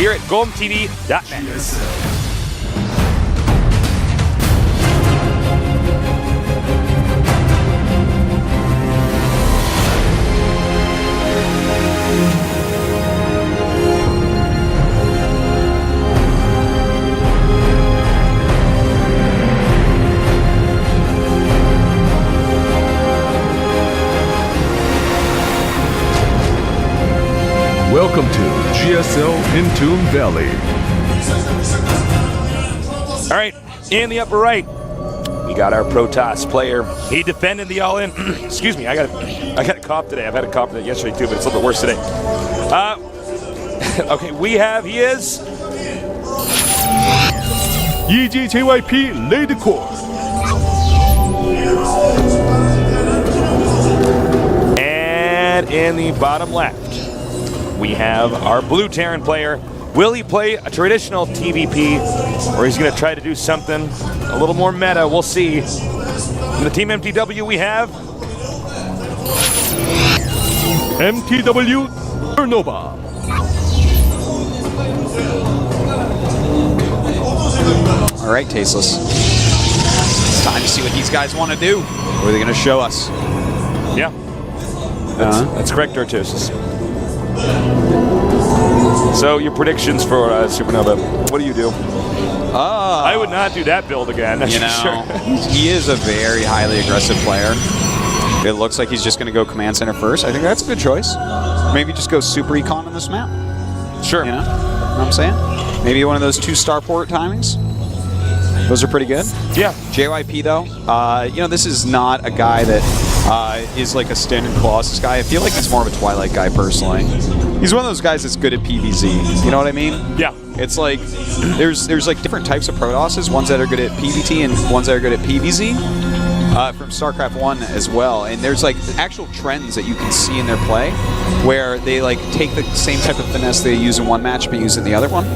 here at GOMTV.net. Welcome to GSL in Toon Valley. All right, in the upper right, we got our Protoss player. He defended the all-in. Excuse me, I got a cough today. I've had a cough yesterday too, but it's a little bit worse today. Okay, he is EGJYP Lady Core. And in the bottom left, we have our Blue Terran player. Will he play a traditional TVP, or he's going to try to do something a little more meta? We'll see. In the Team MTW, we have MTW SuperNova. All right, Tasteless. It's time to see what these guys want to do. What are they going to show us? Yeah. That's correct, Artosis. So your predictions for SuperNova? What do you do? I would not do that build again. That's You know, for sure. he is a very highly aggressive player. It looks like he's just going to go command center first. I think that's a good choice. Maybe just go super econ on this map. Sure. You know what I'm saying? Maybe one of those 2 starport timings. Those are pretty good. Yeah. JYP though, you know, this is not a guy that is like a standard Colossus guy. I feel like he's more of a Twilight guy personally. He's one of those guys that's good at PvZ. You know what I mean? Yeah. It's like there's like different types of Protosses, ones that are good at PvT and ones that are good at PvZ. From StarCraft 1 as well, and there's like actual trends that you can see in their play where they like take the same type of finesse they use in one match but use in the other one.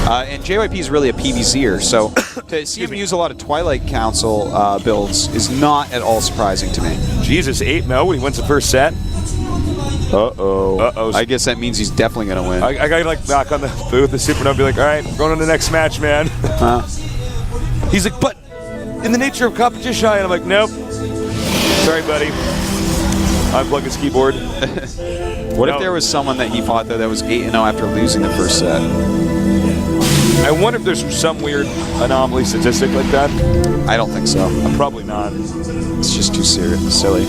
And JYP is really a PvZer, so to see him use a lot of Twilight Council builds is not at all surprising to me. Jesus, 8-0 when he wins the first set. Uh-oh. I guess that means he's definitely going to win. I got to like knock on the booth of SuperNova and be like, all right, we're going on to the next match, man. He's like, but in the nature of competition, and I'm like, nope. Sorry, buddy. Unplug his keyboard. What if there was someone that he fought though that was 8-0 after losing the first set? I wonder if there's some weird anomaly statistic like that. I don't think so. Probably not. It's just too silly.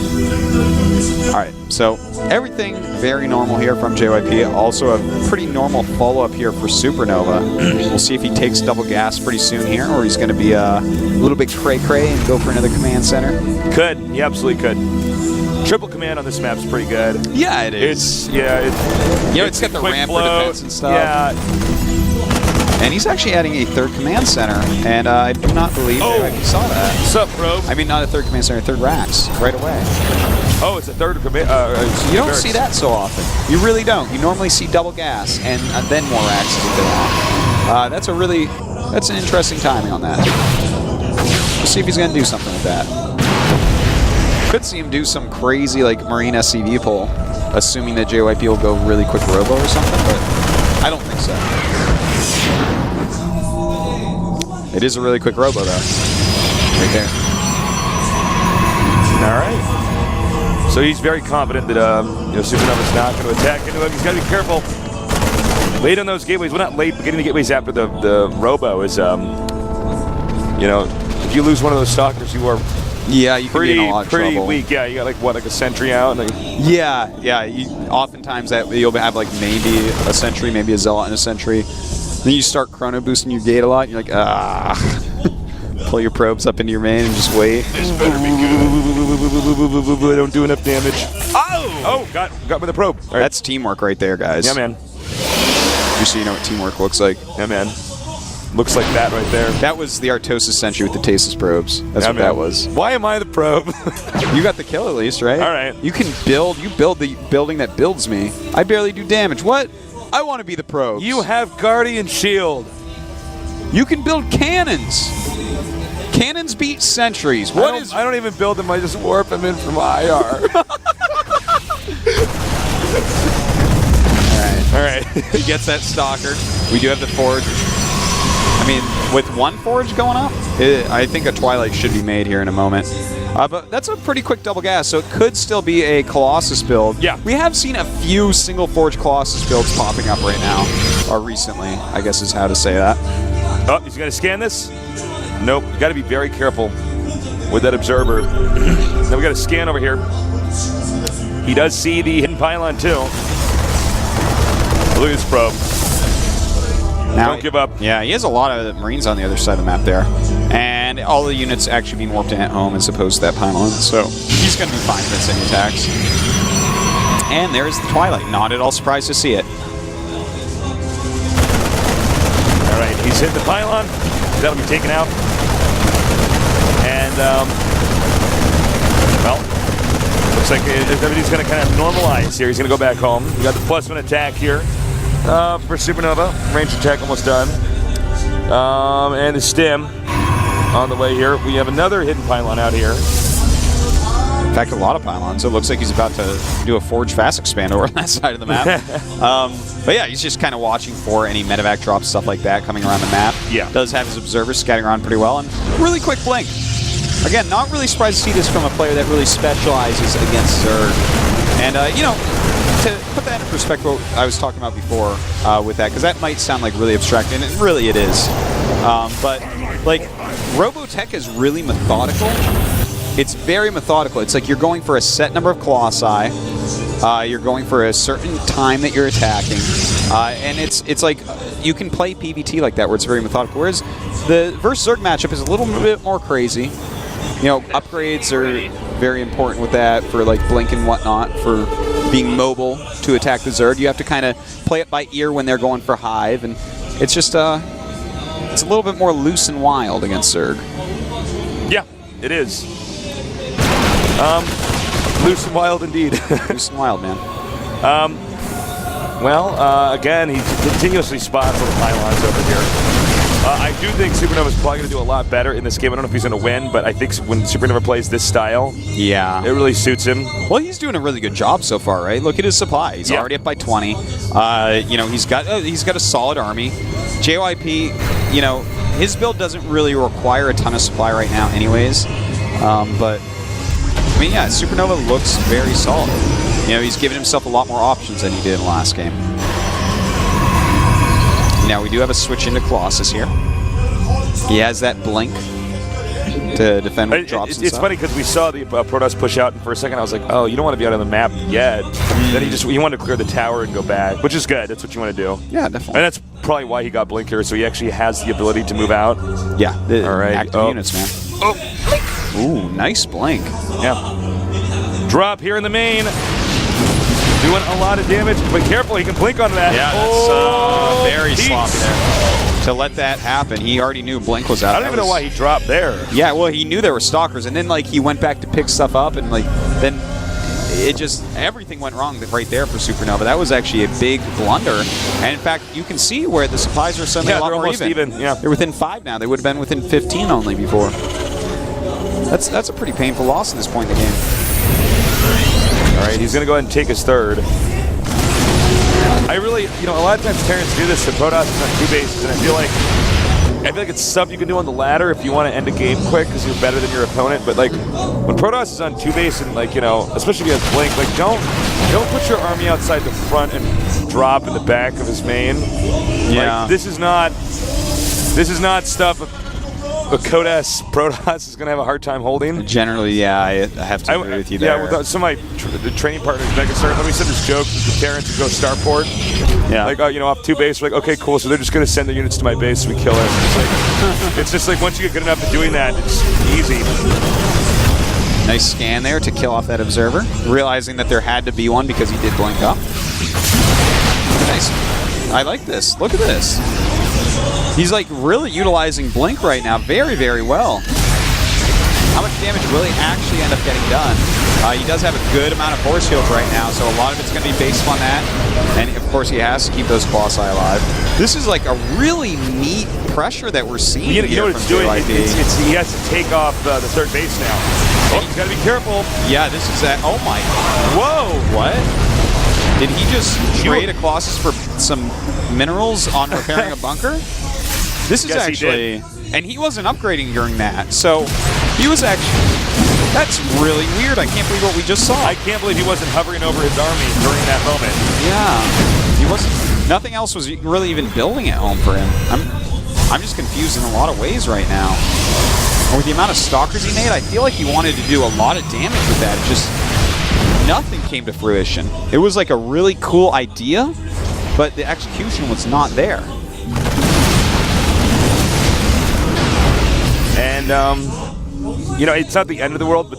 Alright, so everything very normal here from JYP. Also a pretty normal follow-up here for SuperNova. We'll see if he takes double gas pretty soon here, or he's going to be a little bit cray-cray and go for another command center. Could. He absolutely could. Triple command on this map's pretty good. Yeah, it is. It's got the ramp for defense and stuff. Yeah. And he's actually adding a 3rd command center, and I do not believe I saw that. What's up, bro? I mean, not a 3rd command center, 3rd racks, right away. Oh, it's a 3rd command. You don't see that so often. You really don't. You normally see double gas, and then more racks as you go on. That's an interesting timing on that. We'll see if he's going to do something with that. Could see him do some crazy, like, Marine SCV pull, assuming that JYP will go really quick robo or something, but I don't think so. It is a really quick robo, though. Right there. All right. So he's very confident that SuperNova's not going to attack into him. He's got to be careful. Late on those gateways. Well, not late, but getting the gateways after the robo is, if you lose one of those stalkers, you are you can be in a lot of pretty trouble. Weak. Yeah, you got like a sentry out. And Oftentimes you'll have like maybe a sentry, maybe a zealot and a sentry. Then you start chrono boosting your gate a lot, and you're like, pull your probes up into your main and just wait. This better be good. I don't do enough damage. Oh, got me the probe. Right. That's teamwork right there, guys. Yeah, man. Just so you know what teamwork looks like. Yeah, man. Looks like that right there. That was the Artosis sentry with the Tasteless probes. That's what that was. Why am I the probe? You got the kill at least, right? All right. You can build. You build the building that builds me. I barely do damage. What? I want to be the probes. You have Guardian Shield. You can build cannons. Cannons beat sentries. I don't even build them. I just warp them in from IR. All right. All right. He gets that Stalker. We do have the Forge. I mean, with one Forge going up, I think a Twilight should be made here in a moment. But that's a pretty quick double gas, so it could still be a Colossus build. Yeah. We have seen a few single Forge Colossus builds popping up right now, or recently, I guess is how to say that. Oh, he's going to scan this? Nope. You got to be very careful with that observer. Now we got to scan over here. He does see the hidden pylon too. Look at this probe. Now, Don't give up. Yeah, he has a lot of Marines on the other side of the map there. And all the units actually being warped in at home as opposed to that pylon. So he's going to be fine against any attacks. And there's the Twilight. Not at all surprised to see it. All right, he's hit the pylon. That'll be taken out. And, well, looks like everything's going to kind of normalize here. He's going to go back home. We got the +1 attack here for SuperNova. Range attack almost done. And the stem on the way here. We have another hidden pylon out here. In fact, a lot of pylons. It looks like he's about to do a Forge Fast Expand over on that side of the map. But yeah, he's just kind of watching for any medevac drops, stuff like that, coming around the map. Yeah. Does have his observers scatting around pretty well. And really quick blink. Again, not really surprised to see this from a player that really specializes against Zerg. And, you know, to put that in perspective, what I was talking about before with that, because that might sound like really abstract, and really it is. But, like, Robotech is really methodical. It's very methodical. It's like you're going for a set number of Colossi. You're going for a certain time that you're attacking. And it's like you can play PvT like that where it's very methodical. Whereas the versus Zerg matchup is a little bit more crazy. You know, upgrades are very important with that for like blink and whatnot, for being mobile to attack the Zerg. You have to kind of play it by ear when they're going for Hive, and it's just it's a little bit more loose and wild against Zerg. Yeah, it is. Loose and wild indeed. Loose and wild, man. Again, he continuously spots little pylons over here. I do think SuperNova is probably going to do a lot better in this game. I don't know if he's going to win, but I think when SuperNova plays this style, yeah, it really suits him. Well, he's doing a really good job so far, right? Look at his supply. He's already up by 20. You know, he's got a solid army. JYP, you know, his build doesn't really require a ton of supply right now, anyways. But I mean, yeah, SuperNova looks very solid. You know, he's given himself a lot more options than he did in the last game. Now, we do have a switch into Colossus here. He has that blink to defend with drops and It's stuff. funny because we saw the Protoss push out, and for a second I was like, oh, you don't want to be out on the map yet. Then he wanted to clear the tower and go back, which is good. That's what you want to do. Yeah, definitely. And that's probably why he got blink here, so he actually has the ability to move out. Yeah, the all right. active units, man. Oh, Ooh, nice blink. yeah. Drop here in the main. Doing a lot of damage, but careful, he can blink onto that. Yeah, that's very sloppy there. To let that happen, he already knew Blink was out. I don't even know why he dropped there. Yeah, well, he knew there were stalkers, and then like he went back to pick stuff up, and like then it just everything went wrong right there for SuperNova. That was actually a big blunder, and in fact, you can see where the supplies are suddenly a lot more almost even. Yeah, they're within 5 now. They would have been within 15 only before. That's a pretty painful loss at this point in the game. All right, he's going to go ahead and take his third. I really, you know, a lot of times Terrans do this to Protoss on 2 bases, and I feel like it's stuff you can do on the ladder if you want to end a game quick because you're better than your opponent. But like when Protoss is on 2 base and like, you know, especially if he has blink, like don't put your army outside the front and drop in the back of his main. Yeah, like, this is not stuff a Codas Protoss is going to have a hard time holding. Generally, yeah, I have to agree with you there. Yeah, with some of my training partners, let me send this joke to the Terrans to go starport. Yeah. Like, you know, off 2 base, we're like, okay, cool, so they're just going to send their units to my base so we kill it. It's just like once you get good enough at doing that, it's easy. Nice scan there to kill off that observer, realizing that there had to be one because he did blink up. Nice. I like this. Look at this. He's like really utilizing blink right now very, very well. How much damage will he actually end up getting done? He does have a good amount of force shields right now, so a lot of it's going to be based on that. And of course, he has to keep those Colossi alive. This is like a really neat pressure that we're seeing. You know what it's doing? He has to take off the third base now. Oh, he's got to be careful. Yeah, this is that. Oh my. Whoa, what? Did he just trade a Colossus for some minerals on repairing a bunker? This is actually... And he wasn't upgrading during that, so he was actually... That's really weird. I can't believe what we just saw. I can't believe he wasn't hovering over his army during that moment. Yeah. He wasn't... Nothing else was really even building at home for him. I'm just confused in a lot of ways right now. And with the amount of stalkers he made, I feel like he wanted to do a lot of damage with that. It just... Nothing came to fruition. It was like a really cool idea, but the execution was not there. And, you know, it's not the end of the world, but,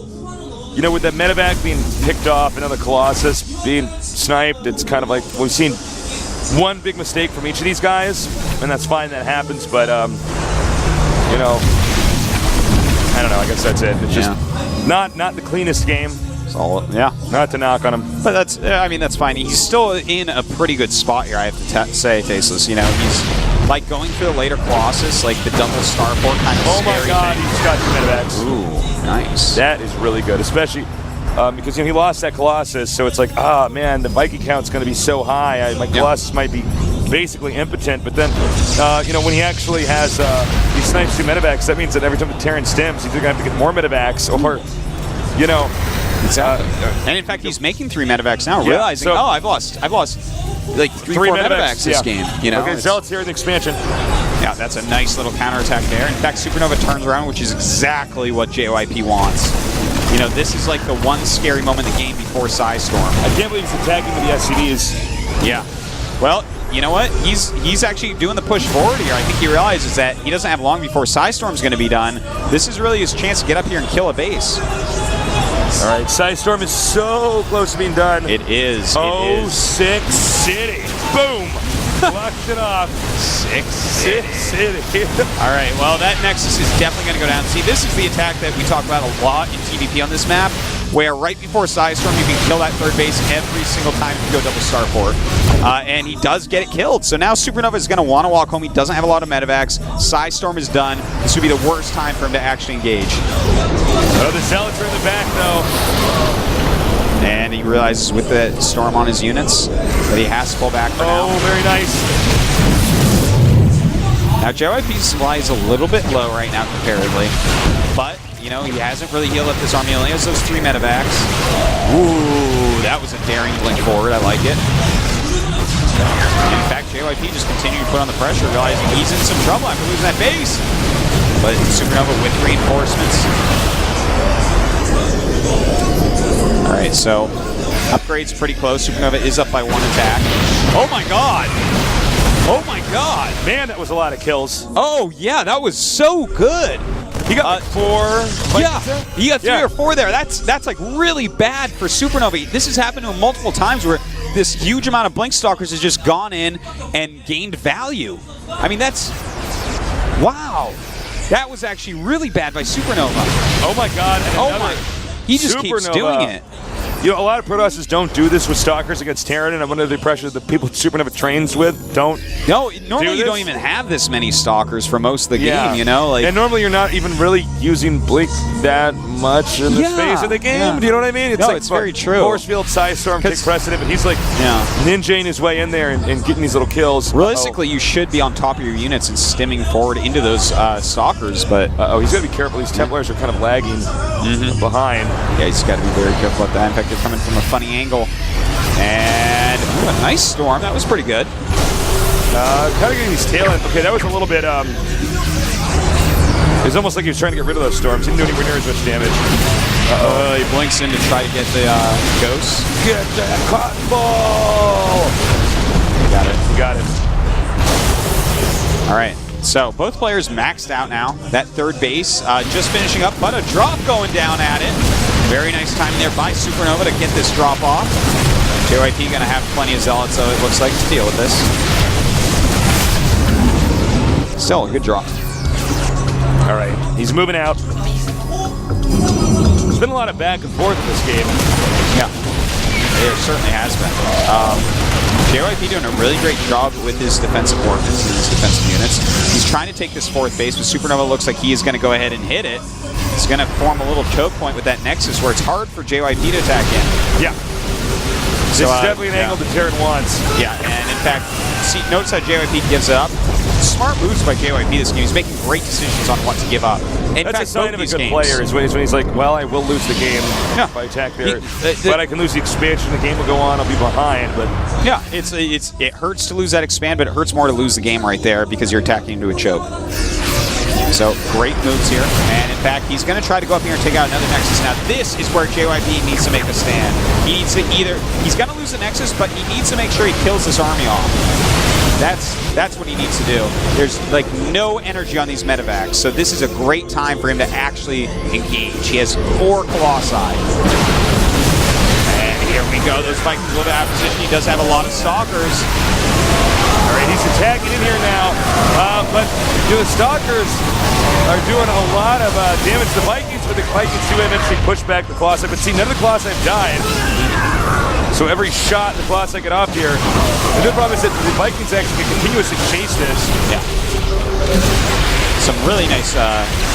you know, with the medevac being picked off, another Colossus being sniped, it's kind of like we've seen one big mistake from each of these guys, and that's fine, that happens, but, you know, I don't know, I guess that's it. It's just not the cleanest game. Yeah. Not to knock on him. But that's, I mean, that's fine. He's still in a pretty good spot here, I have to say, Tasteless. You know, he's like going for the later Colossus, like the double starport kind of Oh scary my god, thing. he's got two medevacs. Ooh, nice. That is really good, especially because, you know, he lost that Colossus, so it's like, ah, man, the Viking count's going to be so high. My Colossus might be basically impotent, but then, you know, when he actually has, he snipes two medevacs, that means that every time the Terran stims, he's either going to have to get more medevacs or, you know... Exactly. And in fact, he's making 3 medevacs now, realizing, so, oh, I've lost like 3-4 medevacs this game. You know, okay, Zealots here in the expansion. Yeah, that's a nice little counterattack there. In fact, SuperNova turns around, which is exactly what JYP wants. You know, this is like the one scary moment in the game before Psystorm. I can't believe he's attacking with the SCVs. Yeah. Well, you know what? He's actually doing the push forward here. I think he realizes that he doesn't have long before Psystorm's going to be done. This is really his chance to get up here and kill a base. All right, Psystorm is so close to being done. It is. Oh, Six City. Boom. Locked it off. Six City. All right, well, that Nexus is definitely going to go down. See, this is the attack that we talk about a lot in TVP on this map, where right before Psystorm, you can kill that third base every single time you go double starport. And he does get it killed. So now SuperNova is going to want to walk home. He doesn't have a lot of medevacs. Psystorm is done. This would be the worst time for him to actually engage. Oh, the Zealots are in the back, though. And he realizes with the storm on his units that he has to pull back for now. Oh, very nice. Now, JYP's supply is a little bit low right now comparatively. But, you know, he hasn't really healed up this army. He only has those 3 medevacs. Ooh, that was a daring blink forward. I like it. In fact, JYP just continued to put on the pressure, realizing he's in some trouble after losing that base. But SuperNova with reinforcements. Alright, so upgrade's pretty close. SuperNova is up by 1 attack. Oh my god! Oh my god! Man, that was a lot of kills. Oh yeah, that was so good! He got 4. Yeah, he got 3 or 4 there. That's like really bad for SuperNova. This has happened to him multiple times where this huge amount of Blink Stalkers has just gone in and gained value. I mean, that's... Wow! That was actually really bad by SuperNova. Oh my god. Oh my... He just keeps doing it. You know, a lot of Protosses don't do this with Stalkers against Terran, and I'm under the impression that the people SuperNova trains with don't. No, normally you don't even have this many Stalkers for most of the game, you know? Like, and normally you're not even really using Blink that much in the space of the game. Do you know what I mean? It's it's very true. Force Field, Psystorm take precedent, but he's like ninjaing his way in there and getting these little kills. Realistically, you should be on top of your units and stimming forward into those Stalkers, but... he's got to be careful. These Templars are kind of lagging behind. Yeah, he's got to be very careful about that. In fact, they're coming from a funny angle. And ooh, a nice storm. That was pretty good. Kind of getting these tail ends. Okay, that was a little bit... It was almost like he was trying to get rid of those storms. He didn't do anywhere near as much damage. He blinks in to try to get the ghosts. Get that cotton ball! Got it. Got it. All right. So both players maxed out now. That third base just finishing up, but a drop going down at it. Very nice timing there by SuperNova to get this drop off. JYP going to have plenty of Zealots, so it looks like, to deal with this. Still a good drop. All right, he's moving out. There's been a lot of back and forth in this game. Yeah, there certainly has been. JYP doing a really great job with his defensive ordnance and his defensive units. He's trying to take this 4th base, but SuperNova looks like he is going to go ahead and hit it. He's going to form a little choke point with that Nexus where it's hard for JYP to attack in. Yeah. This is definitely an angle that Terran wants. Yeah, and in fact, see, notice how JYP gives up. Smart moves by JYP this game. He's making great decisions on what to give up. In That's fact, a sign of a these good games, player is when he's like, well, I will lose the game if I attack there, but I can lose the expansion. The game will go on. I'll be behind, but yeah, it hurts to lose that expand, but it hurts more to lose the game right there because you're attacking into a choke. So great moves here, and in fact, he's going to try to go up here and take out another Nexus. Now, this is where JYP needs to make a stand. He needs to he's going to lose the Nexus, but he needs to make sure he kills this army off. That's what he needs to do. There's like no energy on these medevacs, so this is a great time for him to actually engage. He has 4 Colossi. And here we go. Those Vikings will have position. He does have a lot of Stalkers. all right, he's attacking in here now. But the Stalkers are doing a lot of damage to the Vikings, but the Vikings do eventually push back the Colossi. But see, none of the Colossi have died. So every shot the Colossi get off here. The good problem is that the Vikings actually can continuously chase this. Yeah. Some really nice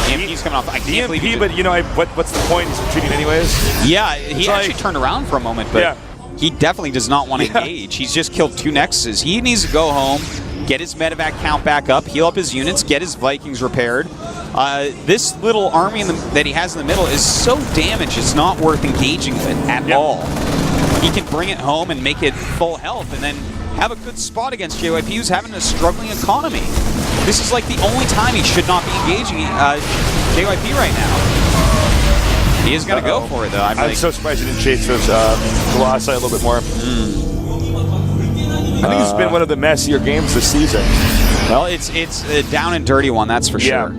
EMPs coming off. I can't believe EMP, but you know, what's the point? He's retreating anyways. Yeah, he actually turned around for a moment, but he definitely does not want to engage. He's just killed 2 Nexuses. He needs to go home, get his medevac count back up, heal up his units, get his Vikings repaired. This little army that he has in the middle is so damaged, it's not worth engaging with at all. He can bring it home and make it full health and then have a good spot against JYP, who's having a struggling economy. This is like the only time he should not be engaging JYP right now. He is going to go for it, though. I'm so surprised he didn't chase those Colossi a little bit more. I think it's been one of the messier games this season. Well, it's a down and dirty one, that's for sure.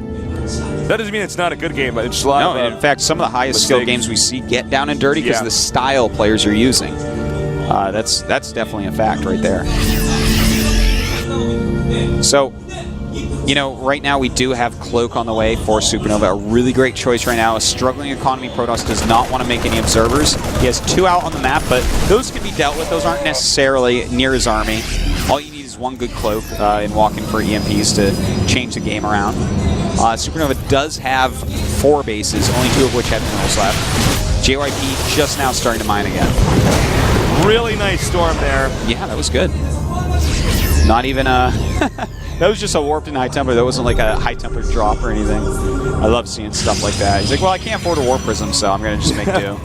That doesn't mean it's not a good game, but it's a lot of in fact, some of the highest skill games we see get down and dirty because of the style players are using. That's definitely a fact right there. So, you know, right now we do have Cloak on the way for SuperNova. A really great choice right now. A struggling economy Protoss does not want to make any observers. He has 2 out on the map, but those can be dealt with. Those aren't necessarily near his army. All you need is 1 good Cloak and walk in for EMPs to change the game around. SuperNova does have 4 bases, only 2 of which have minerals left. JYP just now starting to mine again. Really nice storm there. Yeah, that was good. Not even a... that was just a warped and high temper. That wasn't like a high temper drop or anything. I love seeing stuff like that. He's like, well, I can't afford a warp prism, so I'm going to just make do.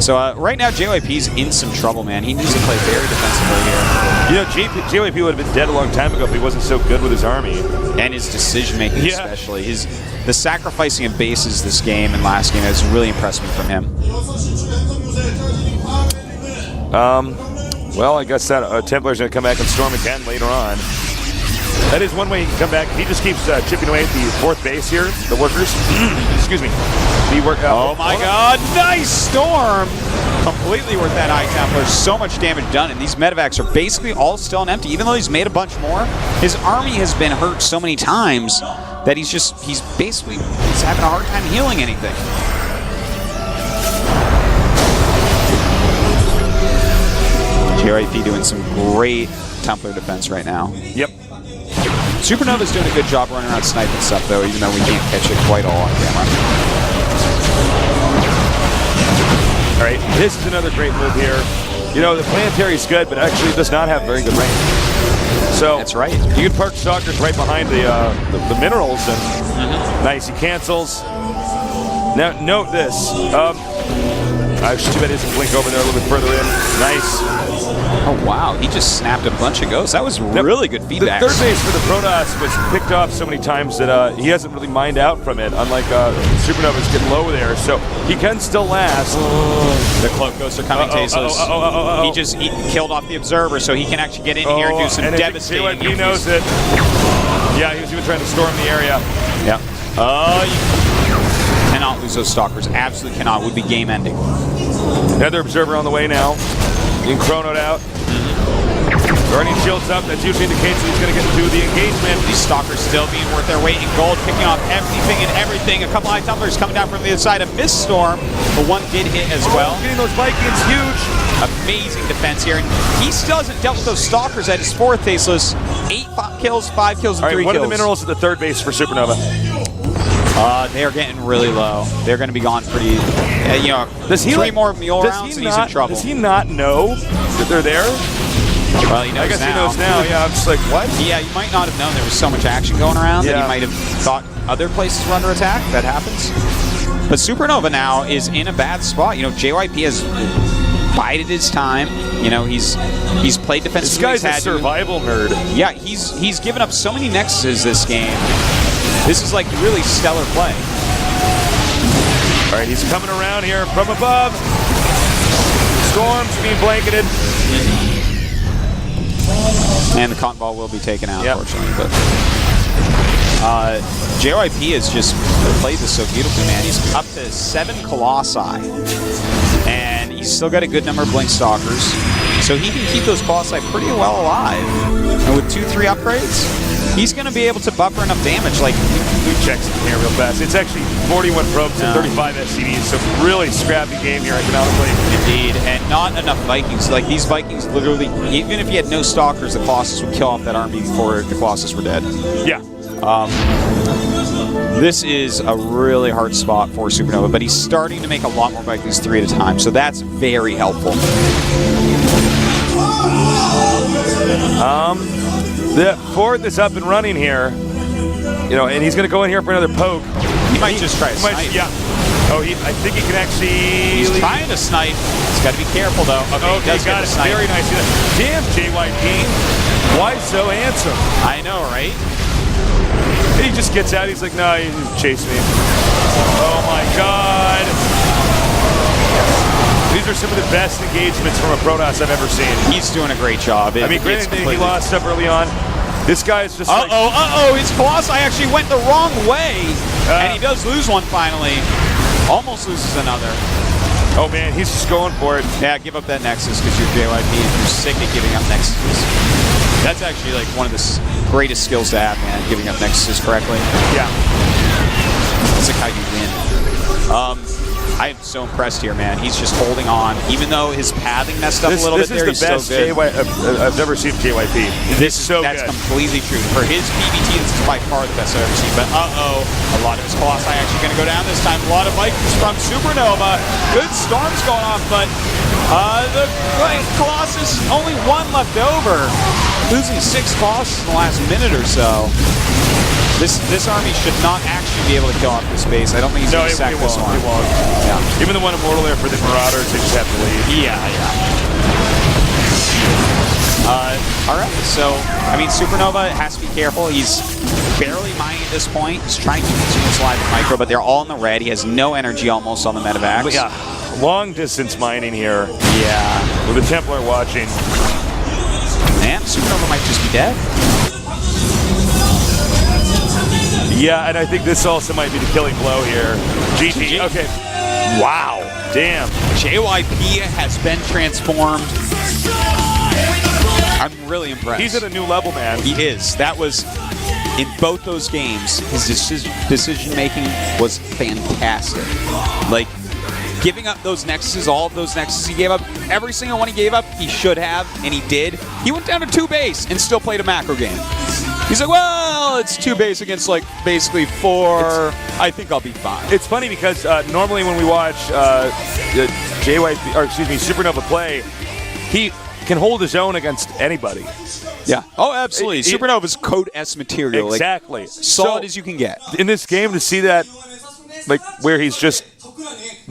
So right now, JYP's in some trouble, man. He needs to play very defensively here. You know, JYP would have been dead a long time ago if he wasn't so good with his army. And his decision-making especially. The sacrificing of bases this game and last game has really impressed me from him. Well, I guess that Templar's going to come back and storm again later on. That is one way he can come back. He just keeps chipping away at the 4th base here, the workers. Excuse me. Oh my god, nice storm! Completely worth that high Templar. So much damage done, and these medevacs are basically all still on empty. Even though he's made a bunch more, his army has been hurt so many times that he's having a hard time healing anything. JYP doing some great Templar defense right now. Yep. SuperNova's doing a good job running around sniping stuff, though, even though we can't catch it quite all on camera. All right, this is another great move here. You know, the planetary is good, but actually it does not have very good range. So that's right. You can park Stalkers right behind the minerals, and nice, he cancels. Now, note this. Actually, too bad he doesn't blink over there a little bit further in. Nice. Oh, wow. He just snapped a bunch of ghosts. That was really good feedback. The 3rd base for the Protoss was picked off so many times that he hasn't really mined out from it, unlike SuperNova's getting low there. So he can still last. The Cloak Ghosts are coming, Tasteless. He just killed off the Observer, so he can actually get in here and do some devastating. He knows it. Yeah, he was even trying to storm the area. Yeah. You cannot lose those Stalkers. Absolutely cannot. Would be game ending. Another Observer on the way now. Being chronoed out. Guardian shields up. That usually indicates that he's going to get into the engagement. These Stalkers still being worth their weight in gold, picking off everything and everything. A couple high Templars coming down from the other side. A missed storm, but one did hit as well. Getting those Vikings huge. Amazing defense here, and he still hasn't dealt with those Stalkers at his 4th Tasteless. 8 kills, 5 kills, and 3 kills. What are the minerals at the 3rd base for SuperNova? They are getting really low. They're going to be gone pretty. You know, three more mule rounds and he's in trouble. Does he not know that they're there? Well, he knows I guess now. he knows now. Yeah, I'm just like, what? Yeah, you might not have known there was so much action going around that you might have thought other places were under attack. That happens. But SuperNova now is in a bad spot. You know, JYP has bided his time. You know, he's played defensively. This guy's a survival nerd. Yeah, he's given up so many nexuses this game. This is like really stellar play. All right, he's coming around here from above. Storm's being blanketed. And the cotton ball will be taken out, unfortunately. But JYP has just played this so beautifully, man. He's up to 7 Colossi. And he's still got a good number of Blink Stalkers. So he can keep those Colossi pretty well alive. And with 2-3 upgrades, he's going to be able to buffer enough damage. Like, Blue checks in here real fast. It's actually 41 probes and 35 SCVs, so really scrappy game here economically. Indeed, and not enough Vikings. Like, these Vikings literally, even if you had no Stalkers, the Colossus would kill off that army before the Colossus were dead. Yeah. This is a really hard spot for SuperNova, but he's starting to make a lot more Vikings 3 at a time, so that's very helpful. The fourth is up and running here. You know, and he's going to go in here for another poke. He might just try to snipe. Yeah. Oh, I think he can actually... He's trying to snipe. He's got to be careful, though. Okay, he got it. Very nice. Damn, JYP. Why so handsome? I know, right? He just gets out. He's like, no, he chased me. Oh, my God. These are some of the best engagements from a Protoss I've ever seen. He's doing a great job. I mean, granted, he lost stuff early on. This guy is just like... His Colossi actually went the wrong way. And he does lose one finally. Almost loses another. Oh, man, he's just going for it. Yeah, give up that Nexus because you're JYP and you're sick of giving up Nexuses. That's actually like one of the greatest skills to have, man, giving up Nexuses correctly. Yeah. That's like how you win. I am so impressed here, man. He's just holding on, even though his pathing messed up a little bit there. This is the best I've never seen JYP. That's completely true. For his PvT, this is by far the best I've ever seen. But a lot of his Colossi actually going to go down this time. A lot of Vikings from SuperNova. Good storms going off, but the Colossus, only one left over. Losing 6 Colossus in the last minute or so. This army should not actually be able to kill off this base. I don't think he's going to sack this one. He won't. Yeah. Even the one Immortal there for the Marauders, they just have to leave. Yeah. All right, so, I mean, SuperNova has to be careful. He's barely mining at this point. He's trying to consume his live micro, but they're all in the red. He has no energy almost on the medevacs. But yeah, long distance mining here. Yeah. With the Templar watching. Man, SuperNova might just be dead. Yeah, and I think this also might be the killing blow here. GG. Okay. Wow. Damn. JYP has been transformed. I'm really impressed. He's at a new level, man. He is. That was, in both those games, his decision making was fantastic. Like, giving up those Nexuses, all of those Nexuses he gave up, every single one he gave up, he should have, and he did. He went down to 2 base and still played a macro game. He's like, well, it's 2 base against, like, basically 4. I think I'll be fine. It's funny because normally when we watch SuperNova play, he can hold his own against anybody. Yeah. Oh, absolutely. SuperNova's Code S material. Exactly. Like, solid as you can get. In this game, to see that, like, where he's just...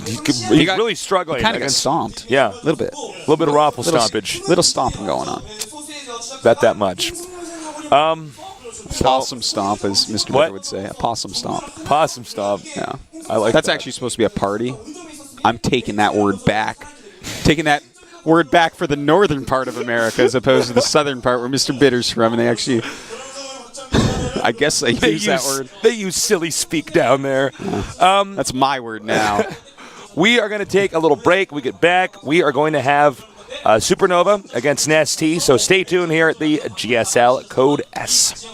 He's really struggling. He kind of got stomped. Yeah. A little bit. A little bit of raffle stompage. Little stomping going on. Not that much. Possum stomp, as Mr. Bear would say. A possum stomp. Possum stomp. Yeah. I like That's that. actually supposed to be a party. I'm taking that word back. Taking that word back for the northern part of America as opposed to the southern part where Mr. Bitter's from, and they actually... I guess they use that word. They use silly speak down there. That's my word now. We are going to take a little break. We get back. We are going to have SuperNova against Nasty. So stay tuned here at the GSL Code S.